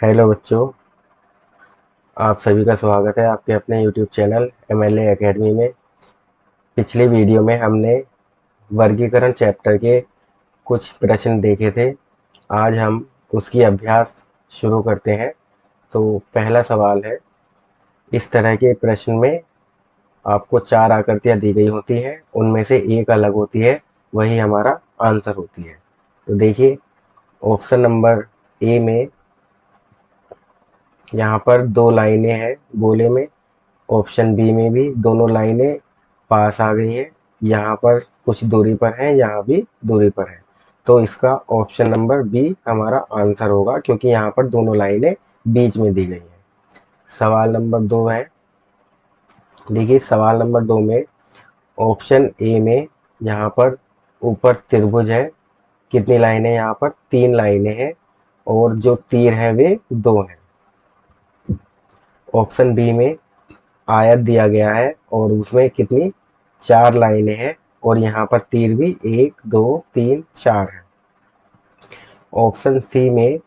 Hello बच्चों, आप सभी का स्वागत है आपके अपने यूट्यूब चैनल MLA एकेडमी में। पिछली वीडियो में हमने वर्गीकरण चैप्टर के कुछ प्रश्न देखे थे। आज हम उसकी अभ्यास शुरू करते हैं। तो पहला सवाल है, इस तरह के प्रश्न में आपको 4 आकृतियाँ दी गई होती हैं, उनमें से एक अलग होती है, वही हमारा आंसर होती है। तो देखिए, ऑप्शन नंबर ए में यहाँ पर 2 लाइनें हैं गोले में। ऑप्शन बी में भी दोनों लाइनें पास आ गई हैं, यहाँ पर कुछ दूरी पर हैं, यहाँ भी दूरी पर है। तो इसका ऑप्शन नंबर बी हमारा आंसर होगा, क्योंकि यहाँ पर दोनों लाइनें बीच में दी गई हैं। सवाल नंबर 2 है। देखिए, सवाल नंबर 2 में ऑप्शन ए में यहाँ पर ऊपर त्रिभुज है। कितनी लाइनें? यहाँ पर 3 लाइनें हैं और जो तीर हैं वे 2 हैं। ऑप्शन बी में आयत दिया गया है और उसमें कितनी 4 लाइनें हैं और यहाँ पर तीर भी 1 2 3 4 है। ऑप्शन सी में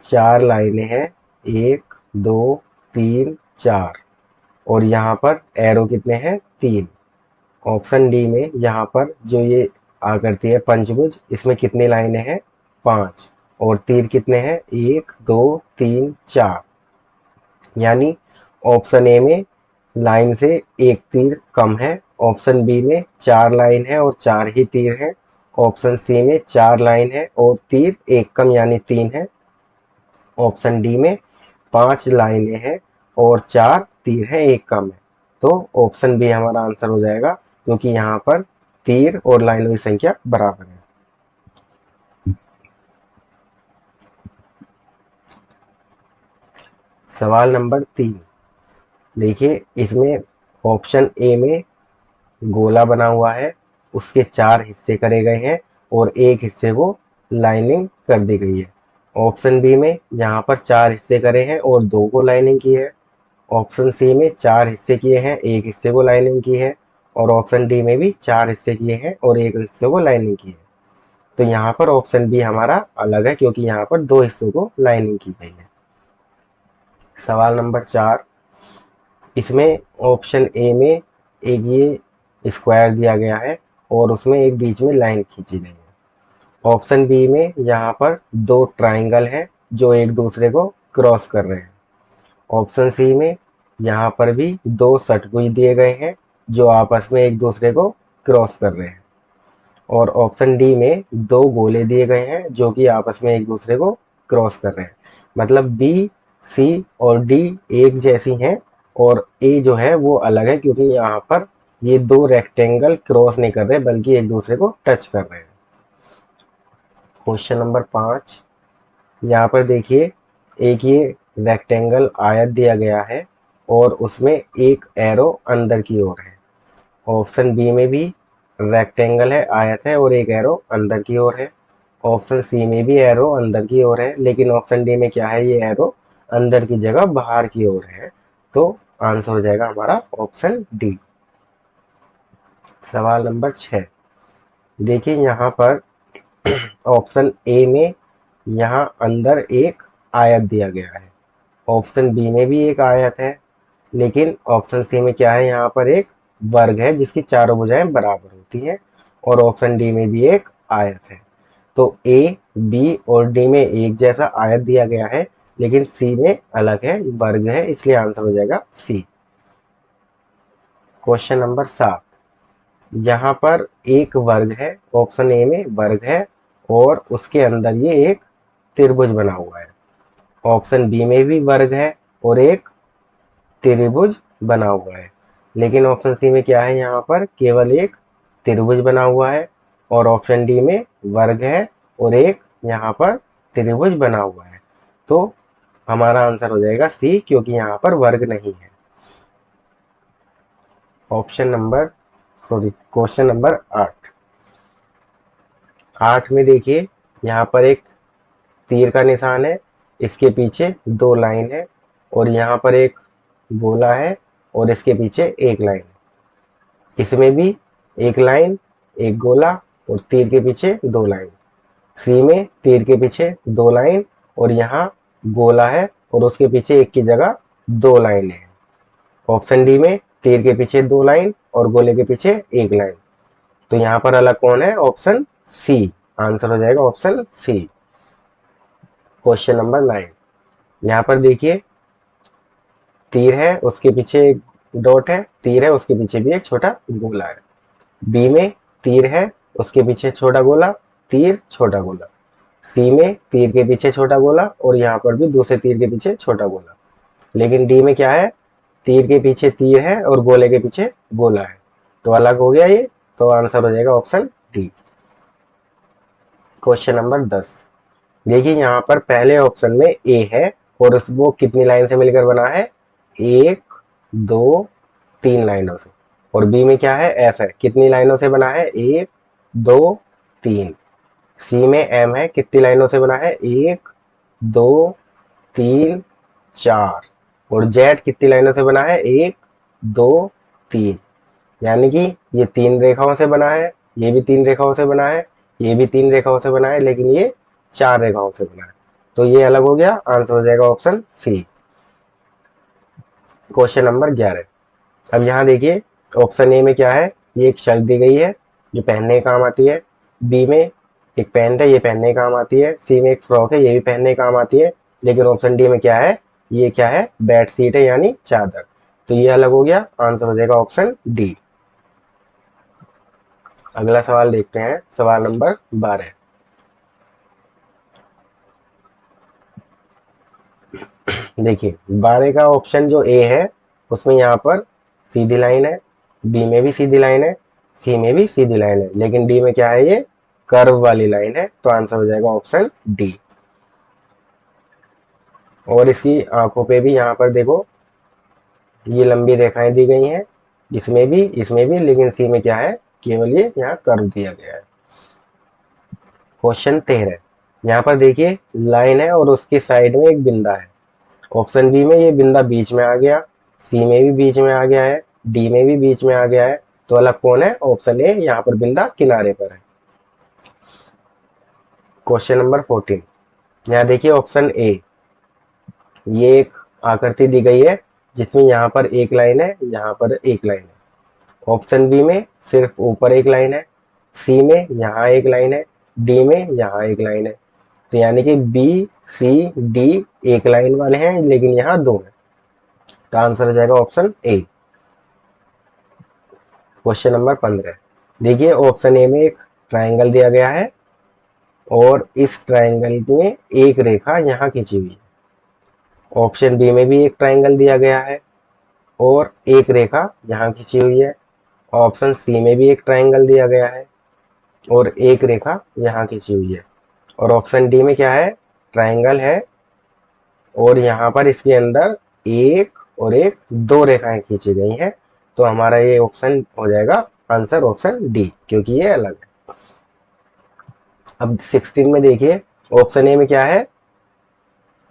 4 लाइनें हैं, 1 2 3 4, और यहाँ पर एरो कितने हैं? 3। ऑप्शन डी में यहाँ पर जो ये आकृति है पंचभुज, इसमें कितनी लाइनें हैं? 5, और तीर कितने हैं? 1 2 3 4। यानी ऑप्शन ए में लाइन से एक तीर कम है, ऑप्शन बी में 4 लाइन है और 4 ही तीर है, ऑप्शन सी में 4 लाइन है और तीर एक कम यानी 3 है, ऑप्शन डी में 5 लाइनें हैं और 4 तीर है, एक कम है। तो ऑप्शन बी हमारा आंसर हो जाएगा, क्योंकि यहाँ पर तीर और लाइनों की संख्या बराबर है। सवाल नंबर 3। देखिए, इसमें ऑप्शन ए में गोला बना हुआ है, उसके 4 हिस्से करे गए हैं और एक हिस्से को लाइनिंग कर दी गई है। ऑप्शन बी में यहाँ पर 4 हिस्से करे हैं और 2 को लाइनिंग की है। ऑप्शन सी में 4 हिस्से किए हैं, एक हिस्से को लाइनिंग की है, और ऑप्शन डी में भी 4 हिस्से किए हैं और एक हिस्से को लाइनिंग की है। तो यहाँ पर ऑप्शन बी हमारा अलग है, क्योंकि यहाँ पर 2 हिस्सों को लाइनिंग की गई है। सवाल नंबर 4। इसमें ऑप्शन ए में एक ये स्क्वायर दिया गया है और उसमें एक बीच में लाइन खींची गई है। ऑप्शन बी में यहाँ पर 2 ट्राइंगल हैं जो एक दूसरे को क्रॉस कर रहे हैं। ऑप्शन सी में यहाँ पर भी 2 षटभुज दिए गए हैं जो आपस में एक दूसरे को क्रॉस कर रहे हैं। और ऑप्शन डी में 2 गोले दिए गए हैं जो कि आपस में एक दूसरे को क्रॉस कर रहे हैं। मतलब बी, सी और डी एक जैसी हैं और ए जो है वो अलग है, क्योंकि यहाँ पर ये 2 रेक्टेंगल क्रॉस नहीं कर रहे बल्कि एक दूसरे को टच कर रहे हैं। Question number 5। यहाँ पर देखिए, एक ये रेक्टेंगल आयत दिया गया है और उसमें एक एरो अंदर की ओर है। ऑप्शन बी में भी रेक्टेंगल है, आयत है और एक एरो अंदर की ओर है। ऑप्शन सी में भी एरो अंदर की ओर है, लेकिन ऑप्शन डी में क्या है? ये एरो अंदर की जगह बाहर की ओर है। तो आंसर हो जाएगा हमारा ऑप्शन डी। सवाल नंबर 6। देखिए, यहाँ पर ऑप्शन ए में यहाँ अंदर एक आयत दिया गया है। ऑप्शन बी में भी एक आयत है, लेकिन ऑप्शन सी में क्या है? यहाँ पर एक वर्ग है जिसकी चारों भुजाएं बराबर होती हैं, और ऑप्शन डी में भी एक आयत है। तो ए, बी और डी में एक जैसा आयत दिया गया है, लेकिन सी में अलग है, वर्ग है, इसलिए आंसर हो जाएगा सी। Question number 7। यहाँ पर एक वर्ग है, ऑप्शन ए में वर्ग है और उसके अंदर ये एक त्रिभुज बना हुआ है। ऑप्शन बी में भी वर्ग है और एक त्रिभुज बना हुआ है, लेकिन ऑप्शन सी में क्या है? यहाँ पर केवल एक त्रिभुज बना हुआ है, और ऑप्शन डी में वर्ग है और एक यहाँ पर त्रिभुज बना हुआ है। तो हमारा आंसर हो जाएगा सी, क्योंकि यहाँ पर वर्ग नहीं है। Question number 8। 8 में देखिए, यहाँ पर एक तीर का निशान है, इसके पीछे 2 लाइन है, और यहाँ पर एक गोला है और इसके पीछे एक लाइन। इसमें भी एक लाइन, एक गोला और तीर के पीछे 2 लाइन। सी में तीर के पीछे 2 लाइन और यहाँ गोला है और उसके पीछे एक की जगह 2 लाइनें हैं। ऑप्शन डी में तीर के पीछे 2 लाइन और गोले के पीछे 1 लाइन। तो यहाँ पर अलग कौन है? Option C. आंसर हो जाएगा ऑप्शन सी। Question number 9। यहाँ पर देखिए तीर है, उसके पीछे एक डॉट है, तीर है, उसके पीछे भी एक छोटा गोला है। बी में तीर है, उसके पीछे छोटा गोला, तीर, छोटा गोला। सी में तीर के पीछे छोटा गोला और यहाँ पर भी दूसरे तीर के पीछे छोटा गोला। लेकिन डी में क्या है? तीर के पीछे तीर है और गोले के पीछे गोला है। तो अलग हो गया ये, तो आंसर हो जाएगा ऑप्शन डी। Question number 10। देखिए यहाँ पर पहले ऑप्शन में ए है और वो कितनी लाइन से मिलकर बना है? 1 2 3 लाइनों से। और बी में क्या है? एफ है, कितनी लाइनों से बना है? 1 2 3। सी में एम है, कितनी लाइनों से बना है? 1 2 3 4। और जेड कितनी लाइनों से बना है? 1 2 3। यानी कि ये 3 रेखाओं से बना है, ये भी 3 रेखाओं से बना है, ये भी 3 रेखाओं से बना है, लेकिन ये 4 रेखाओं से बना है। तो ये अलग हो गया, आंसर हो जाएगा ऑप्शन सी। Question number 11। अब यहाँ देखिए ऑप्शन ए में क्या है? ये एक शर्ट दी गई है जो पहनने के काम आती है। बी में एक पैंट है, ये पहनने के काम आती है। सी में एक फ्रॉक है, ये भी पहनने के काम आती है। लेकिन ऑप्शन डी में क्या है? ये क्या है? बेड शीट है, यानी चादर। तो ये अलग हो गया, आंसर हो जाएगा ऑप्शन डी। अगला सवाल देखते हैं, सवाल नंबर 12। देखिए 12 का ऑप्शन जो ए है उसमें यहाँ पर सीधी लाइन है, बी में भी सीधी लाइन है, सी में भी सीधी लाइन है, लेकिन डी में क्या है? ये कर्व वाली लाइन है। तो आंसर हो जाएगा ऑप्शन डी। और इसकी आंखों पे भी यहाँ पर देखो ये लंबी रेखाएं दी गई हैं, इसमें भी, लेकिन सी में क्या है? केवल ये यहाँ कर्व दिया गया है। क्वेश्चन 13। यहाँ पर देखिए लाइन है और उसकी साइड में एक बिंदा है। ऑप्शन बी में ये बिंदा बीच में आ गया, सी में भी बीच में आ गया है, डी में भी बीच में आ गया है। तो अलग कौन है? ऑप्शन ए, यहाँ पर बिंदा किनारे पर है। Question number 14। यहाँ देखिए ऑप्शन ए, ये एक आकृति दी गई है जिसमें यहाँ पर एक लाइन है, यहाँ पर एक लाइन है। ऑप्शन बी में सिर्फ ऊपर एक लाइन है, सी में यहाँ एक लाइन है, डी में यहाँ एक लाइन है। तो यानी कि बी सी डी एक लाइन वाले हैं, लेकिन यहाँ 2 है। तो आंसर हो जाएगा ऑप्शन ए। Question number 15। देखिए ऑप्शन ए में एक ट्राइंगल दिया गया है और इस ट्राइंगल में एक रेखा यहाँ खींची हुई है। ऑप्शन बी में भी एक ट्राइंगल दिया गया है और एक रेखा यहाँ खींची हुई है। ऑप्शन सी में भी एक ट्राइंगल दिया गया है और एक रेखा यहाँ खींची हुई है। और ऑप्शन डी में क्या है? ट्राइंगल है और यहाँ पर इसके अंदर एक और एक 2 रेखाएं खींची गई हैं। तो हमारा ये ऑप्शन हो जाएगा आंसर ऑप्शन डी, क्योंकि ये अलग है। अब 16 में देखिए ऑप्शन ए में क्या है?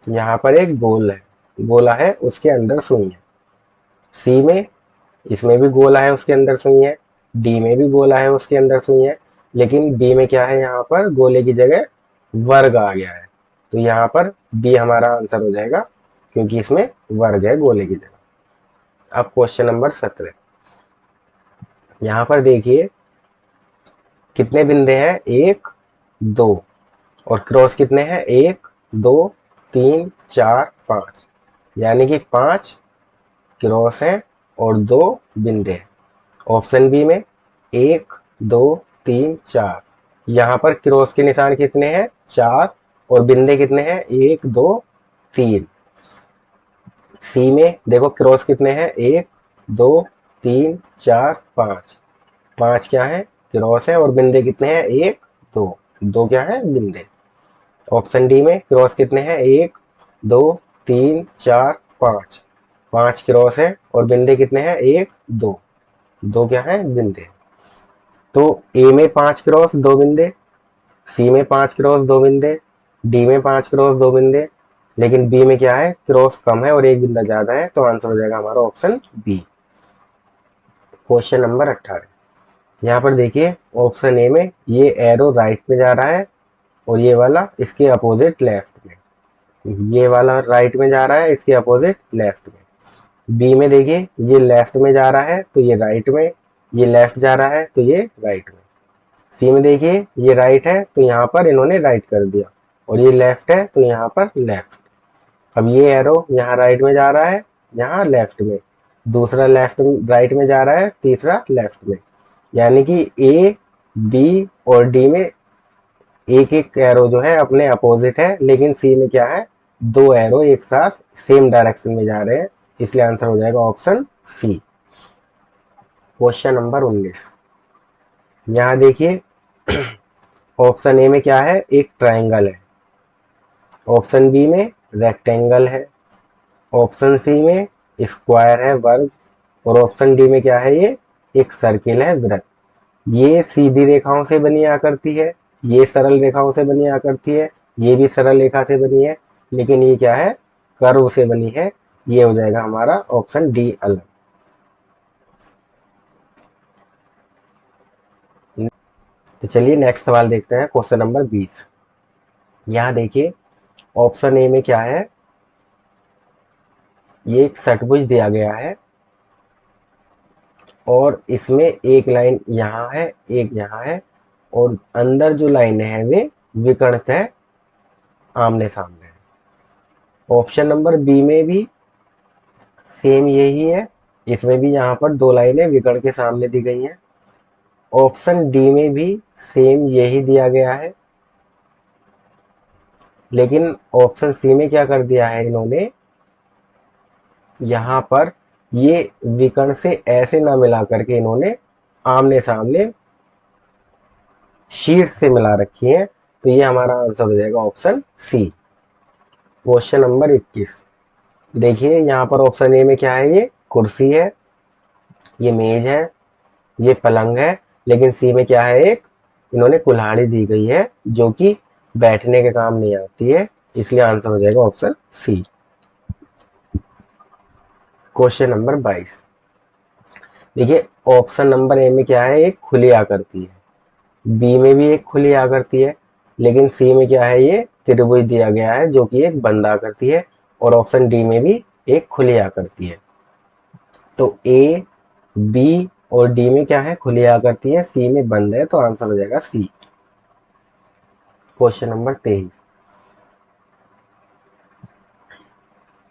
यहाँ पर एक गोला है, उसके अंदर सुई है। सी में इसमें भी गोला है, उसके अंदर सुई है। डी में भी गोला है, उसके अंदर सुई है। लेकिन बी में क्या है? यहाँ पर गोले की जगह वर्ग आ गया है। तो यहाँ पर बी हमारा आंसर हो जाएगा, क्योंकि इसमें वर्ग है गोले की जगह। अब क्वेश्चन नंबर 17। यहाँ पर देखिए कितने बिंदे हैं? 1 2। और क्रॉस कितने हैं? 1 2 3 4 5। यानी कि 5 क्रॉस हैं और 2 बिंदे हैं। ऑप्शन बी में 1 2 3 4। यहाँ पर क्रॉस के निशान कितने हैं? 4। और बिंदे कितने हैं? 1 2 3। सी में देखो क्रॉस कितने हैं? 1 2 3 4 5। 5 क्या है? क्रॉस है और बिंदे कितने हैं? 1 2। 2 क्या है? बिंदे। ऑप्शन डी में क्रॉस कितने हैं? 1 2 3 4 5। 5 क्रॉस है और बिंदे कितने हैं? 1 2। 2 क्या है? बिंदे। तो ए में 5 क्रॉस 2 बिंदे, सी में 5 क्रॉस 2 बिंदे, डी में 5 क्रॉस 2 बिंदे। लेकिन बी में क्या है? क्रॉस कम है और एक बिंदा ज्यादा है। तो आंसर हो जाएगा हमारा ऑप्शन बी। Question number 18। यहाँ पर देखिए ऑप्शन ए में ये एरो राइट में जा रहा है और ये वाला इसके अपोजिट लेफ्ट में। ये वाला राइट में जा रहा है, इसके अपोजिट लेफ्ट में। बी में देखिए ये लेफ्ट में जा रहा है तो ये राइट में, ये लेफ्ट जा रहा है तो ये राइट में। सी में देखिए ये राइट है तो यहाँ पर इन्होंने राइट कर दिया, और ये लेफ्ट है तो यहाँ पर लेफ्ट। अब ये एरो यहाँ राइट में जा रहा है, यहाँ लेफ्ट में, दूसरा लेफ्ट राइट में जा रहा है, तीसरा लेफ्ट में। यानी कि ए बी और डी में एक एक एरो जो है अपने अपोजिट है, लेकिन सी में क्या है, दो एरो एक साथ सेम डायरेक्शन में जा रहे हैं, इसलिए आंसर हो जाएगा ऑप्शन सी। क्वेश्चन नंबर 19, यहाँ देखिए ऑप्शन ए में क्या है, एक ट्रायंगल है, ऑप्शन बी में रेक्टेंगल है, ऑप्शन सी में स्क्वायर है वर्ग, और ऑप्शन डी में क्या है, ये एक सर्किल है वृत्त। ये सीधी रेखाओं से बनी आकृति है, ये सरल रेखाओं से बनी आकृति है, ये भी सरल रेखा से बनी है, लेकिन ये क्या है, कर्व से बनी है। ये हो जाएगा हमारा ऑप्शन डी अलग। तो चलिए नेक्स्ट सवाल देखते हैं, क्वेश्चन नंबर 20। यहाँ देखिए ऑप्शन ए में क्या है, ये एक षटभुज दिया गया है और इसमें एक लाइन यहाँ है, एक यहाँ है, और अंदर जो लाइन है वे विकर्ण है, आमने सामने है। ऑप्शन नंबर बी में भी सेम यही है, इसमें भी यहाँ पर दो लाइनें विकर्ण के सामने दी गई हैं। ऑप्शन डी में भी सेम यही दिया गया है, लेकिन ऑप्शन सी में क्या कर दिया है इन्होंने, यहाँ पर ये विकर्ण से ऐसे ना मिला करके इन्होंने आमने सामने शीट से मिला रखी है, तो ये हमारा आंसर हो जाएगा ऑप्शन सी। क्वेश्चन नंबर 21, देखिए यहाँ पर ऑप्शन ए में क्या है, ये कुर्सी है, ये मेज है, ये पलंग है, लेकिन सी में क्या है, एक इन्होंने कुल्हाड़ी दी गई है जो कि बैठने के काम नहीं आती है, इसलिए आंसर हो जाएगा ऑप्शन सी। क्वेश्चन नंबर 22, देखिए ऑप्शन नंबर ए में क्या है, एक खुली आकृति है, बी में भी एक खुली आकृति है, लेकिन सी में क्या है, ये त्रिभुज दिया गया है जो कि एक बंद आकृति है, और ऑप्शन डी में भी एक खुली आकृति है। तो ए बी और डी में क्या है, खुली आकृति है, सी में बंद है, तो आंसर हो जाएगा सी। क्वेश्चन नंबर 23,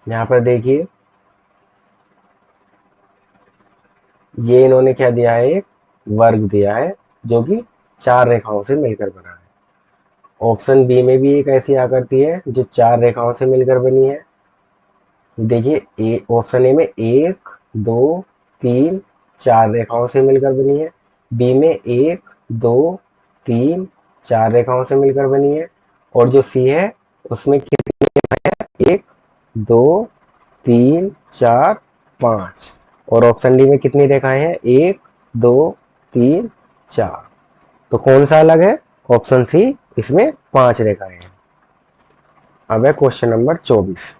यहाँ पर देखिए ये इन्होंने क्या दिया है, एक वर्ग दिया है जो कि चार रेखाओं से मिलकर बना है। ऑप्शन बी में भी एक ऐसी आकृति है जो चार रेखाओं से मिलकर बनी है। देखिए ए ऑप्शन ए में एक दो तीन चार रेखाओं से मिलकर बनी है, बी में एक दो तीन चार रेखाओं से मिलकर बनी है, और जो सी है उसमें कितनी रेखाएं हैं, एक दो तीन चार पाँच, और ऑप्शन डी में कितनी रेखाएं हैं, एक दो तीन चार। तो कौन सा अलग है, ऑप्शन सी, इसमें पांच रेखाएं हैं। अब है क्वेश्चन नंबर 24,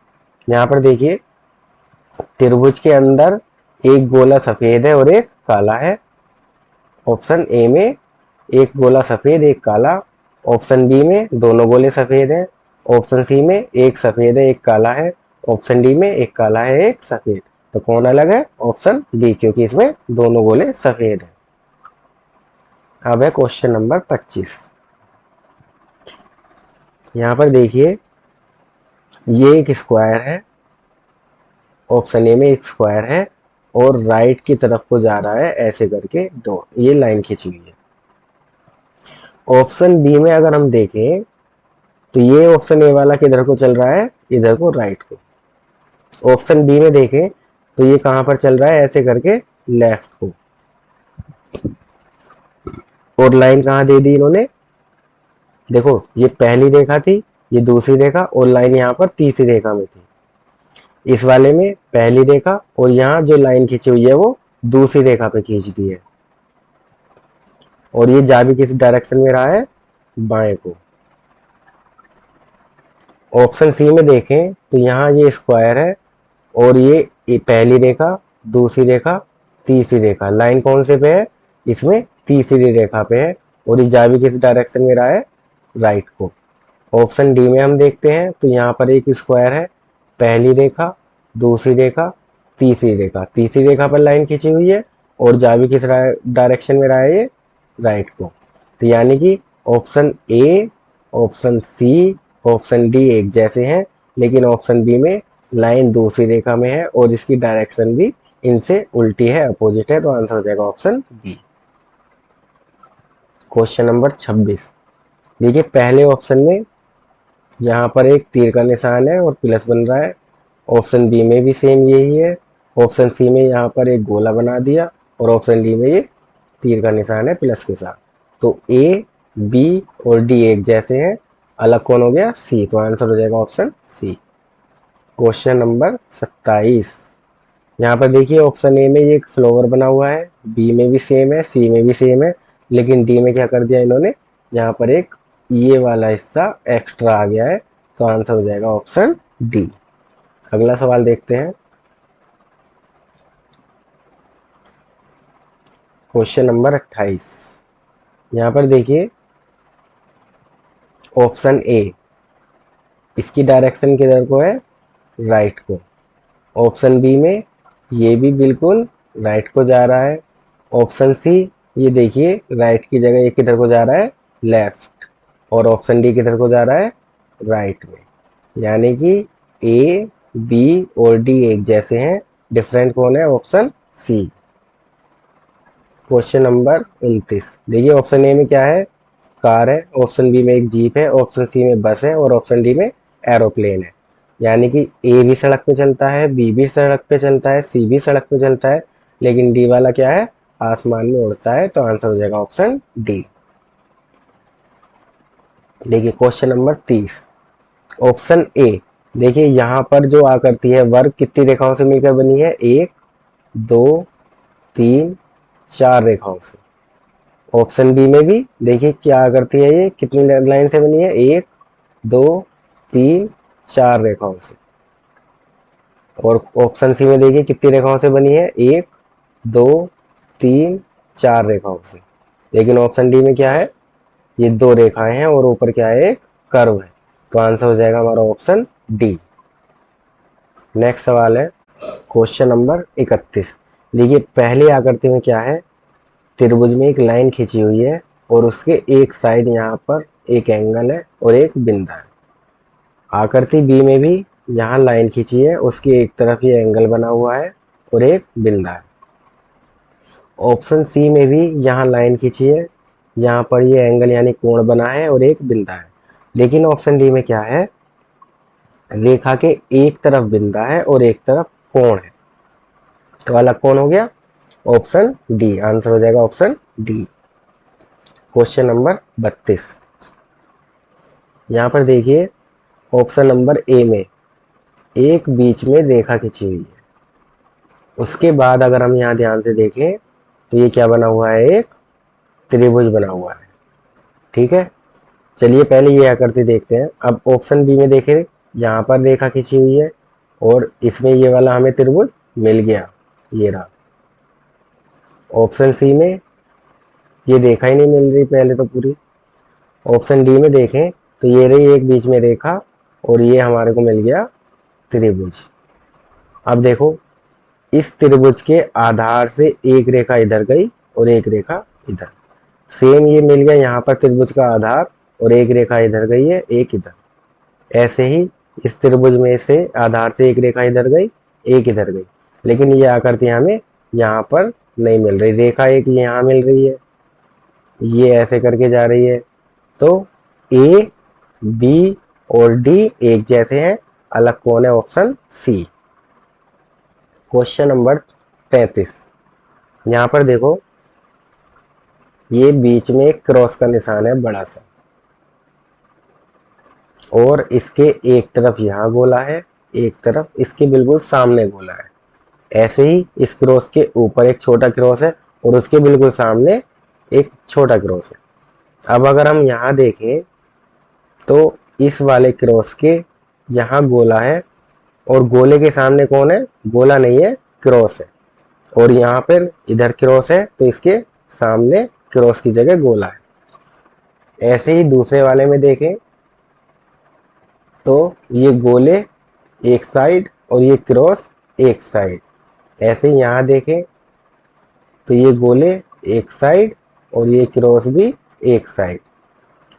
यहाँ पर देखिए त्रिभुज के अंदर एक गोला सफेद है और एक काला है। ऑप्शन ए में एक गोला सफेद एक काला, ऑप्शन बी में दोनों गोले सफेद हैं, ऑप्शन सी में एक सफेद है एक काला है, ऑप्शन डी में एक काला है एक सफेद। तो कौन अलग है, ऑप्शन बी, क्योंकि इसमें दोनों गोले सफेद हैं। अब है क्वेश्चन नंबर 25, यहाँ पर देखिए ये एक स्क्वायर है, ऑप्शन ए में एक स्क्वायर है और राइट की तरफ को जा रहा है ऐसे करके, दो ये लाइन खींची हुई है। ऑप्शन बी में अगर हम देखें तो ये ऑप्शन ए वाला किधर को चल रहा है, इधर को, राइट को। ऑप्शन बी में देखें तो ये कहां पर चल रहा है, ऐसे करके लेफ्ट को, और लाइन कहां दे दी इन्होंने, देखो ये पहली रेखा थी, ये दूसरी रेखा, और लाइन यहाँ पर तीसरी रेखा में थी। इस वाले में पहली रेखा और यहाँ जो लाइन खींची हुई है वो दूसरी रेखा पे खींच दी है, और ये जा भी किस डायरेक्शन में रहा है, बाएं को। ऑप्शन सी में देखें तो यहाँ ये स्क्वायर है और ये पहली रेखा दूसरी रेखा तीसरी रेखा, लाइन कौन से पे है, इसमें तीसरी रेखा पे है, और ये जा भी किस डायरेक्शन में रहा है, राइट को। ऑप्शन डी में हम देखते हैं तो यहाँ पर एक स्क्वायर है, पहली रेखा, दूसरी रेखा, तीसरी रेखा, तीसरी रेखा पर लाइन खींची हुई है और जा भी किस डायरेक्शन में रहा है ये, राइट को। तो यानी कि option A, option C, option D एक जैसे हैं, लेकिन ऑप्शन बी में लाइन दूसरी रेखा में है और इसकी डायरेक्शन भी इनसे उल्टी है, अपोजिट है, तो आंसर हो जाएगा ऑप्शन बी। Question number 26। देखिए पहले ऑप्शन में यहाँ पर एक तीर का निशान है और प्लस बन रहा है, ऑप्शन बी में भी सेम यही है, ऑप्शन सी में यहाँ पर एक गोला बना दिया और ऑप्शन डी में ये तीर का निशान है प्लस के साथ। तो ए, बी और डी एक जैसे हैं, अलग कौन हो गया, सी, तो आंसर हो जाएगा ऑप्शन सी। Question number 27। यहाँ पर देखिए ऑप्शन ए में ये एक फ्लावर बना हुआ है, बी में भी सेम है, सी में भी सेम है, लेकिन डी में क्या कर दिया इन्होंने, यहाँ पर एक ये वाला हिस्सा एक्स्ट्रा आ गया है, तो आंसर हो जाएगा ऑप्शन डी। अगला सवाल देखते हैं। Question number 28। यहाँ पर देखिए ऑप्शन ए, इसकी डायरेक्शन किधर को है, राइट को। ऑप्शन बी में ये भी बिल्कुल राइट को जा रहा है। ऑप्शन सी, ये देखिए राइट की जगह ये किधर को जा रहा है, लेफ्ट। और ऑप्शन डी किधर को जा रहा है, राइट में। यानी कि ए, बी और डी एक जैसे हैं, डिफरेंट कौन है, ऑप्शन सी। Question number 29। देखिए ऑप्शन ए में क्या है, कार है, ऑप्शन बी में एक जीप है, ऑप्शन सी में बस है और ऑप्शन डी में एरोप्लेन है। यानी कि ए भी सड़क पे चलता है, बी भी सड़क पे चलता है, सी भी सड़क पे चलता है, लेकिन डी वाला क्या है, आसमान में उड़ता है, तो आंसर हो जाएगा ऑप्शन डी। देखिए क्वेश्चन नंबर 30। ऑप्शन ए, देखिए यहाँ पर जो आकृति है वर्ग कितनी रेखाओं से मिलकर बनी है, 1, 2, 3, 4 रेखाओं से। ऑप्शन बी में भी देखिए क्या आकृति है, ये कितनी लाइन से बनी है, 1, 2, 3, 4 रेखाओं से। और ऑप्शन सी में देखिए कितनी रेखाओं से बनी है, 1, 2, 3, 4 रेखाओं से। लेकिन ऑप्शन डी में क्या है, ये 2 रेखाएं हैं और ऊपर क्या है, एक कर्व है, तो आंसर हो जाएगा हमारा ऑप्शन डी। नेक्स्ट सवाल है क्वेश्चन नंबर 31। देखिए पहली आकृति में क्या है, त्रिभुज में एक लाइन खींची हुई है और उसके एक साइड यहाँ पर एक एंगल है और एक बिंदा है। आकृति बी में भी यहाँ लाइन खींची है, उसकी एक तरफ ये एंगल बना हुआ है और एक बिंदा है। ऑप्शन सी में भी यहाँ लाइन खींची है, यहाँ पर ये एंगल यानी कोण बना है और एक बिंदा है। लेकिन ऑप्शन डी में क्या है, रेखा के एक तरफ बिंदा है और एक तरफ कोण है, तो अलग कौन हो गया, ऑप्शन डी। आंसर हो जाएगा ऑप्शन डी। Question number 32। यहाँ पर देखिए ऑप्शन नंबर ए में एक बीच में रेखा खींची हुई है, उसके बाद अगर हम यहाँ ध्यान से देखें तो ये क्या बना हुआ है, एक त्रिभुज बना हुआ है। ठीक है, चलिए पहले ये आकृति देखते हैं। अब ऑप्शन बी में देखें, यहाँ पर रेखा खींची हुई है और इसमें ये वाला हमें त्रिभुज मिल गया, ये रहा। ऑप्शन सी में ये रेखा ही नहीं मिल रही पहले तो पूरी। ऑप्शन डी में देखें तो ये रही एक बीच में रेखा और ये हमारे को मिल गया त्रिभुज। अब देखो इस त्रिभुज के आधार से एक रेखा इधर गई और एक रेखा इधर, सेम ये मिल गया यहाँ पर त्रिभुज का आधार और एक रेखा इधर गई है, एक इधर। ऐसे ही इस त्रिभुज में से आधार से एक रेखा इधर गई, एक इधर गई, लेकिन ये आकृति हमें यहाँ पर नहीं मिल रही। रेखा एक यहाँ मिल रही है, ये ऐसे करके जा रही है, तो ए, बी और डी एक जैसे हैं, अलग कौन है, ऑप्शन सी। Question number 33। यहाँ पर देखो ये बीच में एक क्रॉस का निशान है बड़ा सा और इसके एक तरफ यहाँ गोला है, एक तरफ इसके बिल्कुल सामने गोला है। ऐसे ही इस क्रॉस के ऊपर एक छोटा क्रॉस है और उसके बिल्कुल सामने एक छोटा क्रॉस है। अब अगर हम यहाँ देखें तो इस वाले क्रॉस के यहाँ गोला है और गोले के सामने कौन है, गोला नहीं है, क्रॉस है। और यहाँ पर इधर क्रॉस है तो इसके सामने क्रॉस की जगह गोला है। ऐसे ही दूसरे वाले में देखें तो ये गोले एक साइड और ये क्रॉस एक साइड। ऐसे ही यहाँ देखें तो ये गोले एक साइड और ये क्रॉस भी एक साइड।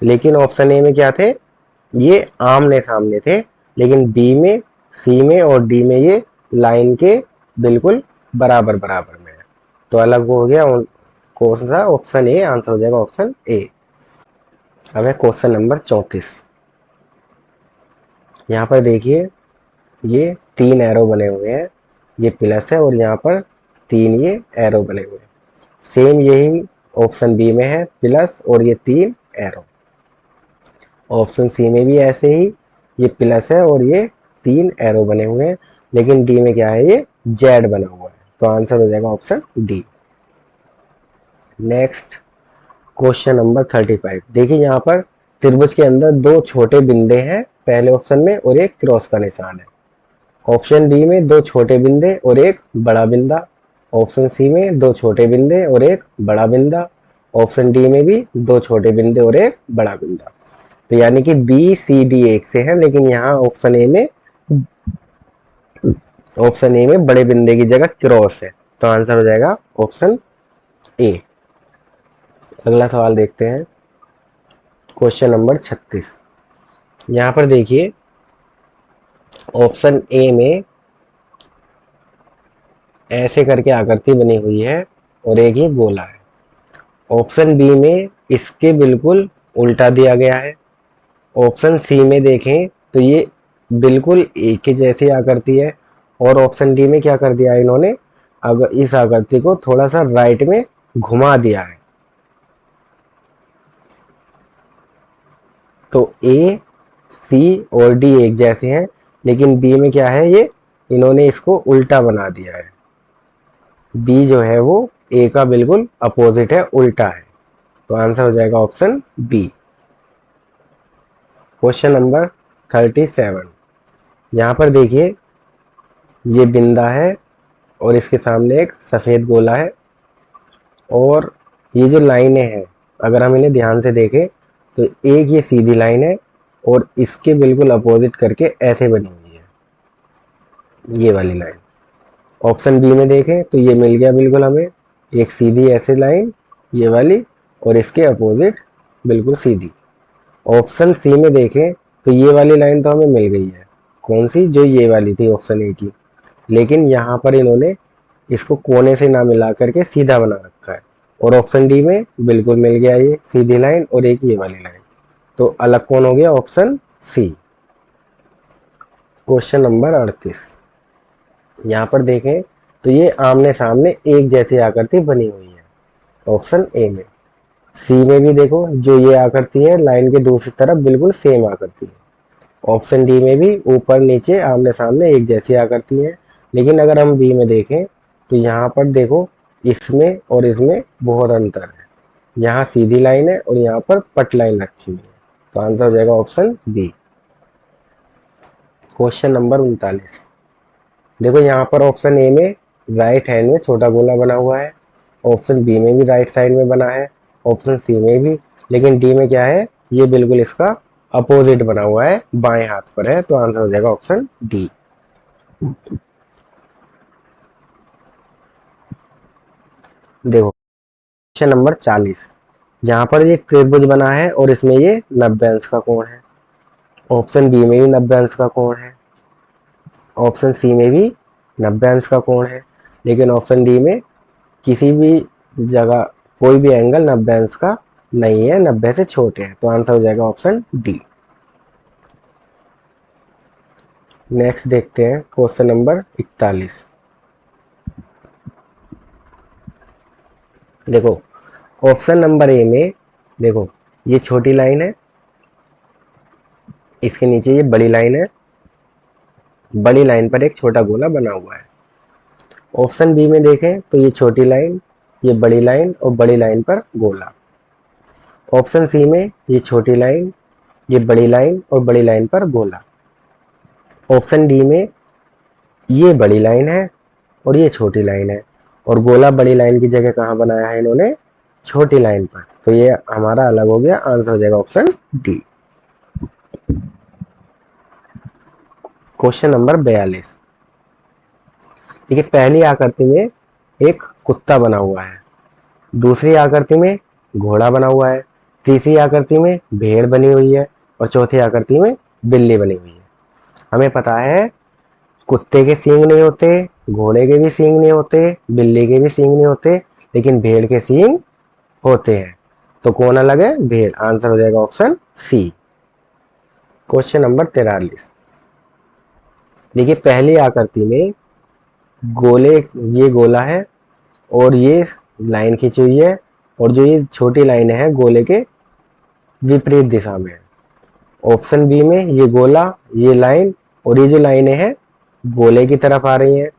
लेकिन ऑप्शन ए में क्या थे, ये आमने सामने थे, लेकिन बी में, सी में और डी में ये लाइन के बिल्कुल बराबर बराबर में है। तो अलग हो गया कौन सा, ऑप्शन ए आंसर हो जाएगा, ऑप्शन ए। अब है क्वेश्चन नंबर 34। यहाँ पर देखिए ये 3 एरो बने हुए हैं, ये प्लस है और यहाँ पर 3 ये एरो बने हुए हैं। सेम यही ऑप्शन बी में है, प्लस और ये 3 एरो। ऑप्शन सी में भी ऐसे ही ये प्लस है और ये 3 एरो बने हुए हैं, लेकिन डी में क्या है, ये जेड बना हुआ है। तो आंसर हो जाएगा option D. Next question number 35। देखिए यहाँ पर त्रिभुज के अंदर 2 छोटे बिंदे हैं पहले ऑप्शन में और एक क्रॉस का निशान है। ऑप्शन बी में 2 छोटे बिंदे और एक बड़ा बिंदा। ऑप्शन सी में 2 छोटे बिंदे और एक बड़ा बिंदा। ऑप्शन डी में भी 2 छोटे बिंदे और एक बड़ा बिंदा। तो यानी कि बी सी डी एक से है, लेकिन यहाँ ऑप्शन ए में बड़े बिंदे की जगह क्रॉस है। तो आंसर हो जाएगा ऑप्शन ए। अगला सवाल देखते हैं, क्वेश्चन नंबर 36। यहाँ पर देखिए ऑप्शन ए में ऐसे करके आकृति बनी हुई है और एक ये गोला है। ऑप्शन बी में इसके बिल्कुल उल्टा दिया गया है। ऑप्शन सी में देखें तो ये बिल्कुल एक ही जैसी आकृति है। और ऑप्शन डी में क्या कर दिया है इन्होंने, अगर इस आकृति को थोड़ा सा राइट में घुमा दिया है। तो ए सी और डी एक जैसे हैं, लेकिन बी में क्या है, ये इन्होंने इसको उल्टा बना दिया है। बी जो है वो ए का बिल्कुल अपोजिट है, उल्टा है। तो आंसर हो जाएगा ऑप्शन बी। Question number 37। यहाँ पर देखिए ये बिंदा है और इसके सामने एक सफ़ेद गोला है, और ये जो लाइनें हैं अगर हम इन्हें ध्यान से देखें तो एक ये सीधी लाइन है और इसके बिल्कुल अपोजिट करके ऐसे बनी हुई है ये वाली लाइन। ऑप्शन बी में देखें तो ये मिल गया बिल्कुल हमें, एक सीधी ऐसे लाइन ये वाली और इसके अपोजिट बिल्कुल सीधी। ऑप्शन सी में देखें तो ये वाली लाइन तो हमें मिल गई है, कौन सी, जो ये वाली थी ऑप्शन ए की, लेकिन यहाँ पर इन्होंने इसको कोने से ना मिला करके सीधा बना रखा है। और ऑप्शन डी में बिल्कुल मिल गया ये सीधी लाइन और एक ये वाली लाइन। तो अलग कौन हो गया, ऑप्शन सी। Question number 38। यहाँ पर देखें तो ये आमने सामने एक जैसी आकृति बनी हुई है ऑप्शन ए में। सी में भी देखो जो ये आकृति है लाइन के दूसरी तरफ बिल्कुल सेम आकृति है। ऑप्शन डी में भी ऊपर नीचे आमने सामने एक जैसी आकृति है। लेकिन अगर हम बी में देखें तो यहाँ पर देखो इसमें और इसमें बहुत अंतर है, यहाँ सीधी लाइन है और यहाँ पर पट लाइन रखी हुई है। तो आंसर हो जाएगा ऑप्शन बी। Question number 39। देखो यहाँ पर ऑप्शन ए में राइट हैंड में छोटा गोला बना हुआ है, ऑप्शन बी में भी राइट साइड में बना है, ऑप्शन सी में भी, लेकिन डी में क्या है, ये बिल्कुल इसका अपोजिट बना हुआ है, बाएं हाथ पर है। तो आंसर हो जाएगा ऑप्शन डी। देखो क्वेश्चन नंबर 40। यहाँ पर ये त्रिभुज बना है और इसमें ये 90 अंश का कोण है। ऑप्शन बी में भी 90 अंश का कोण है, ऑप्शन सी में भी 90 अंश का कोण है, लेकिन ऑप्शन डी में किसी भी जगह कोई भी एंगल 90 अंश का नहीं है, 90 से छोटे हैं। तो आंसर हो जाएगा ऑप्शन डी। नेक्स्ट देखते हैं क्वेश्चन नंबर 41। देखो ऑप्शन नंबर ए में देखो ये छोटी लाइन है, इसके नीचे ये बड़ी लाइन है, बड़ी लाइन पर एक छोटा गोला बना हुआ है। ऑप्शन बी में देखें तो ये छोटी लाइन, ये बड़ी लाइन और बड़ी लाइन पर गोला। ऑप्शन सी में ये छोटी लाइन, ये बड़ी लाइन और बड़ी लाइन पर गोला। ऑप्शन डी में ये बड़ी लाइन है और ये छोटी लाइन है, और गोला बड़ी लाइन की जगह कहाँ बनाया है इन्होंने, छोटी लाइन पर। तो ये हमारा अलग हो गया, आंसर हो जाएगा ऑप्शन डी। Question number 42। देखिए पहली आकृति में एक कुत्ता बना हुआ है, दूसरी आकृति में घोड़ा बना हुआ है, तीसरी आकृति में भेड़ बनी हुई है और चौथी आकृति में बिल्ली बनी हुई है। हमें पता है कुत्ते के सींग नहीं होते, घोड़े के भी सींग नहीं होते, बिल्ली के भी सींग नहीं होते, लेकिन भेड़ के सींग होते हैं। तो कौन अलग है? भेड़। आंसर हो जाएगा ऑप्शन सी। Question number 43। देखिए पहली आकृति में गोले, ये गोला है और ये लाइन खींची हुई है और जो ये छोटी लाइन है गोले के विपरीत दिशा में है। ऑप्शन बी में ये गोला, ये लाइन और ये जो लाइनें हैं गोले की तरफ आ रही हैं।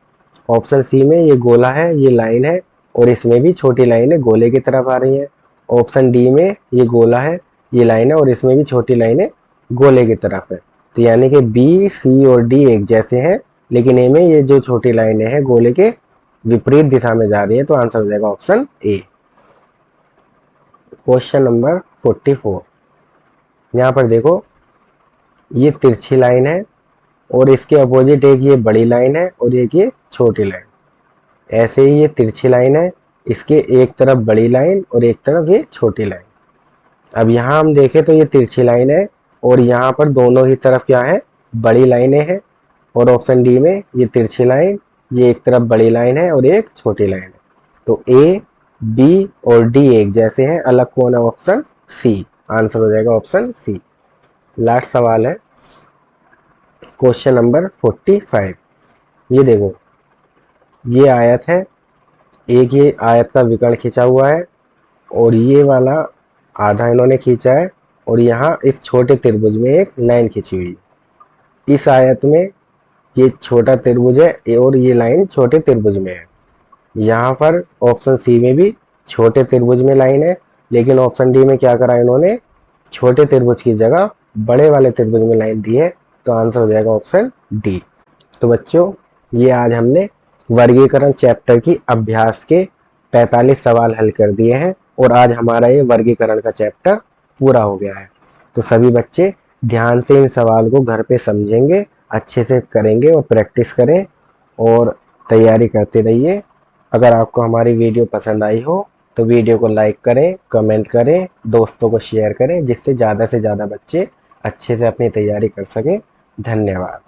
ऑप्शन सी में ये गोला है, ये लाइन है और इसमें भी छोटी लाइनें गोले की तरफ आ रही हैं। ऑप्शन डी में ये गोला है, ये लाइन है और इसमें भी छोटी लाइनें गोले की तरफ है। तो यानी कि बी, सी और डी एक जैसे हैं, लेकिन ए में ये जो छोटी लाइनें हैं गोले के विपरीत दिशा में जा रही है। तो आंसर हो जाएगा ऑप्शन ए। Question number 44। यहाँ पर देखो ये तिरछी लाइन है और इसके अपोजिट एक ये बड़ी लाइन है और एक ये छोटी लाइन। ऐसे ही ये तिरछी लाइन है, इसके एक तरफ बड़ी लाइन और एक तरफ ये छोटी लाइन। अब यहाँ हम देखें तो ये तिरछी लाइन है और यहाँ पर दोनों ही तरफ क्या है? बड़ी लाइनें हैं। और ऑप्शन डी में ये तिरछी लाइन, ये एक तरफ बड़ी लाइन है और एक छोटी लाइन है। तो ए, बी और डी एक जैसे हैं, अलग कौन है? Option C. आंसर हो जाएगा ऑप्शन सी। लास्ट सवाल है क्वेश्चन नंबर 45। ये देखो ये आयत है, एक ये आयत का विकर्ण खींचा हुआ है और ये वाला आधा इन्होंने खींचा है और यहाँ इस छोटे त्रिभुज में एक लाइन खींची हुई है। इस आयत में ये छोटा त्रिभुज है और ये लाइन छोटे त्रिभुज में है। यहाँ पर ऑप्शन सी में भी छोटे त्रिभुज में लाइन है, लेकिन ऑप्शन डी में क्या करा इन्होंने? छोटे त्रिभुज की जगह बड़े वाले त्रिभुज में लाइन दी है। तो आंसर हो जाएगा ऑप्शन डी। तो बच्चों ये आज हमने वर्गीकरण चैप्टर की अभ्यास के 45 सवाल हल कर दिए हैं और आज हमारा ये वर्गीकरण का चैप्टर पूरा हो गया है। तो सभी बच्चे ध्यान से इन सवाल को घर पे समझेंगे, अच्छे से करेंगे और प्रैक्टिस करें और तैयारी करते रहिए। अगर आपको हमारी वीडियो पसंद आई हो तो वीडियो को लाइक करें, कमेंट करें, दोस्तों को शेयर करें, जिससे ज़्यादा से ज़्यादा बच्चे अच्छे से अपनी तैयारी कर सकें। धन्यवाद।